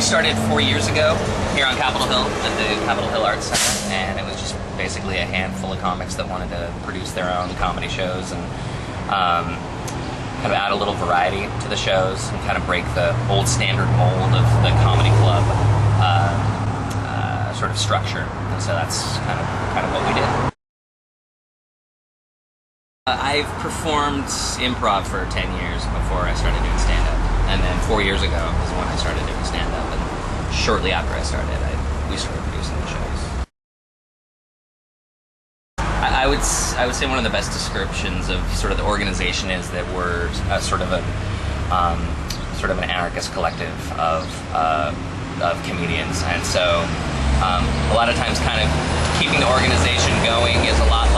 started 4 years ago here on Capitol Hill at the Capitol Hill Arts Center, and it was just basically a handful of comics that wanted to produce their own comedy shows and kind of add a little variety to the shows and kind of break the old standard mold of the comedy club sort of structure. And so that's kind of what we did. I've performed improv for 10 years before I started doing stand-up, and then 4 years ago was when I started doing stand-up, and shortly after I started, we started producing the shows. I would say one of the best descriptions of sort of the organization is that we're sort of an anarchist collective of comedians, and so a lot of times kind of keeping the organization going is a lot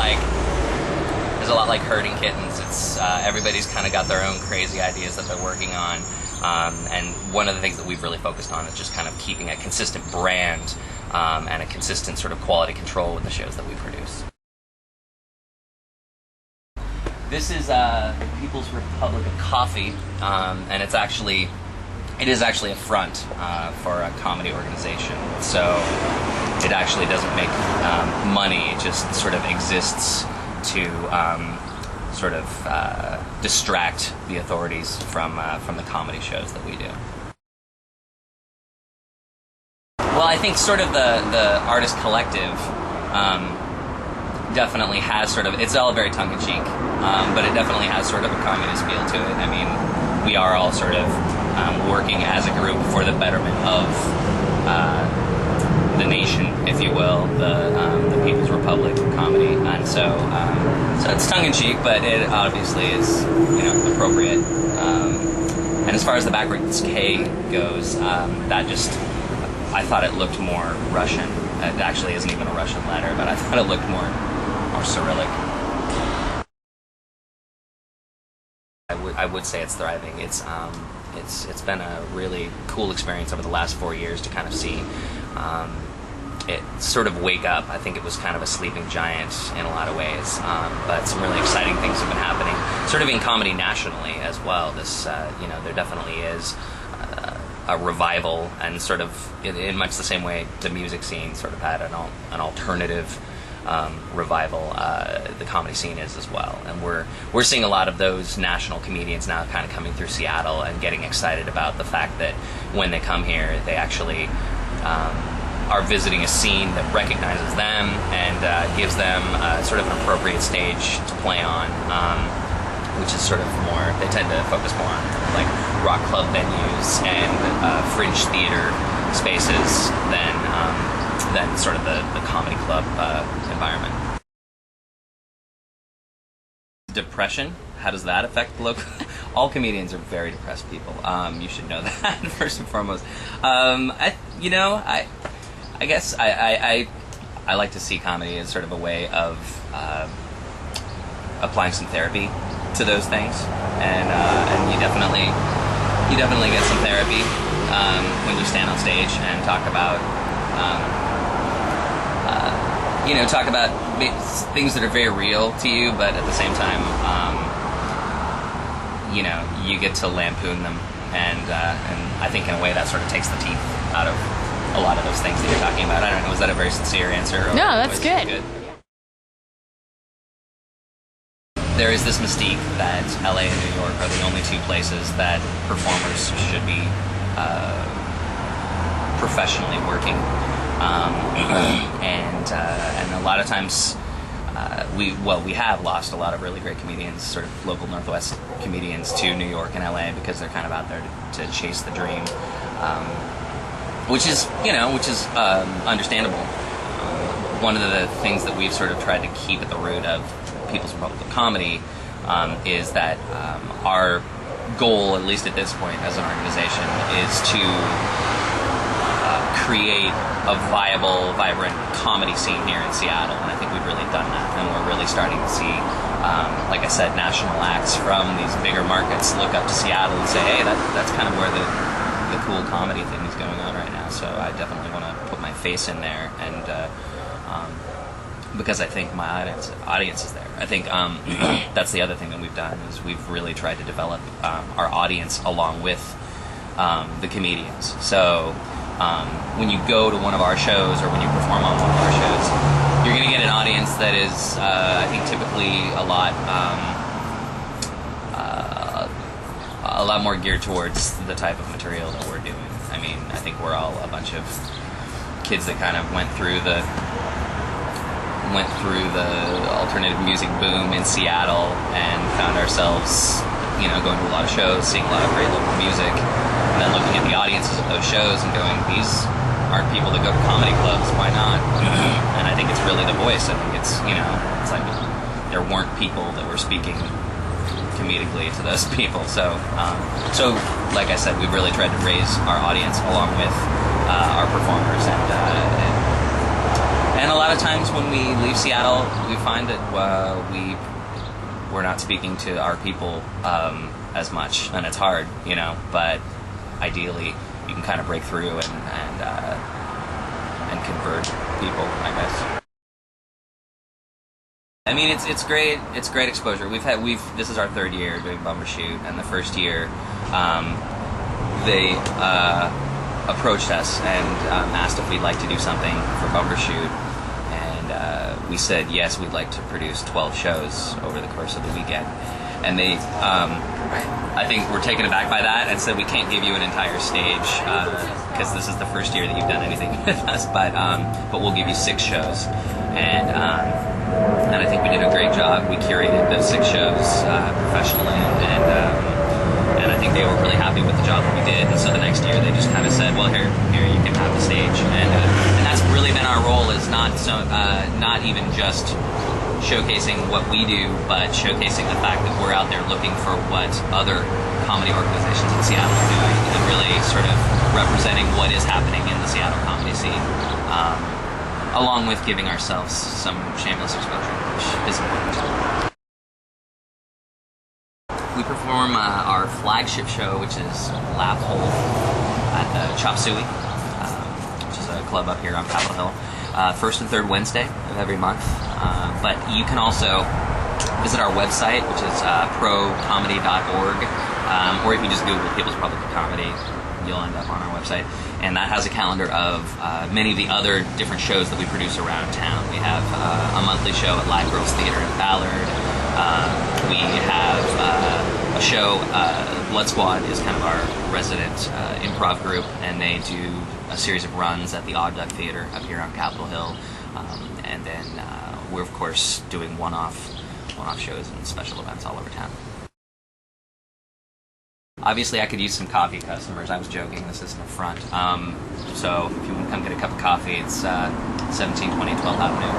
like herding kittens. It's everybody's kind of got their own crazy ideas that they're working on, and one of the things that we've really focused on is just kind of keeping a consistent brand and a consistent sort of quality control with the shows that we produce. This is People's Republic of Coffee, and it is actually a front for a comedy organization. So it actually doesn't make money; it just sort of exists to sort of distract the authorities from the comedy shows that we do. Well, I think sort of the artist collective definitely has sort of, it's all very tongue-in-cheek, but it definitely has sort of a communist feel to it. I mean, we are all sort of working as a group for the betterment of the nation, if you will, the People's Republic of Comedy, and so it's tongue-in-cheek, but it obviously is, appropriate. And as far as the backwards K goes, I thought it looked more Russian. It actually isn't even a Russian letter, but I thought it looked more Cyrillic. I would say it's thriving. It's been a really cool experience over the last 4 years to kind of see it sort of wake up. I think it was kind of a sleeping giant in a lot of ways, but some really exciting things have been happening, sort of in comedy nationally as well. This, there definitely is a revival, and sort of in much the same way the music scene sort of had an alternative revival, the comedy scene is as well, and we're seeing a lot of those national comedians now kind of coming through Seattle and getting excited about the fact that when they come here, they actually are visiting a scene that recognizes them and gives them sort of an appropriate stage to play on, which is sort of more, they tend to focus more on like rock club venues and fringe theater spaces than sort of the comedy club environment. Depression, how does that affect the local? All comedians are very depressed people. You should know that first and foremost. I guess I like to see comedy as sort of a way of applying some therapy to those things, and you definitely get some therapy when you stand on stage and talk about things that are very real to you, but at the same time, you get to lampoon them, and I think in a way that sort of takes the teeth out of a lot of those things that you're talking about. I don't know, was that a very sincere answer? No, that's good. There is this mystique that LA and New York are the only two places that performers should be professionally working, and a lot of times we have lost a lot of really great comedians, sort of local Northwest comedians, to New York and LA because they're kind of out there to chase the dream, which is understandable. One of the things that we've sort of tried to keep at the root of People's Republic of Comedy is that our goal, at least at this point as an organization, is to create a viable, vibrant comedy scene here in Seattle, and I think we've really done that, and we're really starting to see, like I said, national acts from these bigger markets look up to Seattle and say, hey, that's kind of where the cool comedy thing is going on right now, so I definitely want to put my face in there, and because I think my audience is there. I think that's the other thing that we've done, is we've really tried to develop our audience along with the comedians. So when you go to one of our shows or when you perform on one of our shows, you're going to get an audience that is, I think, typically a lot more geared towards the type of material that we're doing. I mean, I think we're all a bunch of kids that kind of went through the alternative music boom in Seattle and found ourselves, going to a lot of shows, seeing a lot of great local music, and then looking at the audiences of those shows and going, these aren't people that go to comedy clubs, why not? And I think it's really the voice. I think it's, it's like there weren't people that were speaking comedically to those people. So like I said, we've really tried to raise our audience along with our performers, and a lot of times when we leave Seattle, we find that we're not speaking to our people as much, and it's hard, but ideally you can kind of break through and convert people, I guess. I mean, it's great. It's great exposure. This is our third year doing Bumbershoot, and the first year, they approached us and asked if we'd like to do something for Bumbershoot, and we said yes, we'd like to produce 12 shows over the course of the weekend. And they, I think, were taken aback by that and said, we can't give you an entire stage because this is the first year that you've done anything with us, but we'll give you 6 shows. And I think we did a great job. We curated those 6 shows professionally, and I think they were really happy with the job that we did. And so the next year they just kind of said, well, here you can have the stage. And that's really been our role, is not even just showcasing what we do, but showcasing the fact that we're out there looking for what other comedy organizations in Seattle are doing, and really sort of representing what is happening in the Seattle comedy scene, along with giving ourselves some shameless exposure, which is important. We perform our flagship show, which is Laugh Hole, at the Chop Suey, which is a club up here on Capitol Hill. First and third Wednesday of every month. But you can also visit our website, which is procomedy.org, or if you just Google People's Public Comedy, you'll end up on our website. And that has a calendar of many of the other different shows that we produce around town. We have a monthly show at Live Girls Theater in Ballard. We have a show, Blood Squad is kind of our resident improv group, and they do a series of runs at the Odd Duck Theater up here on Capitol Hill. And then we're, of course, doing one-off shows and special events all over town. Obviously, I could use some coffee, customers. I was joking. This isn't a front. So if you want to come get a cup of coffee, it's 1720 12th Avenue.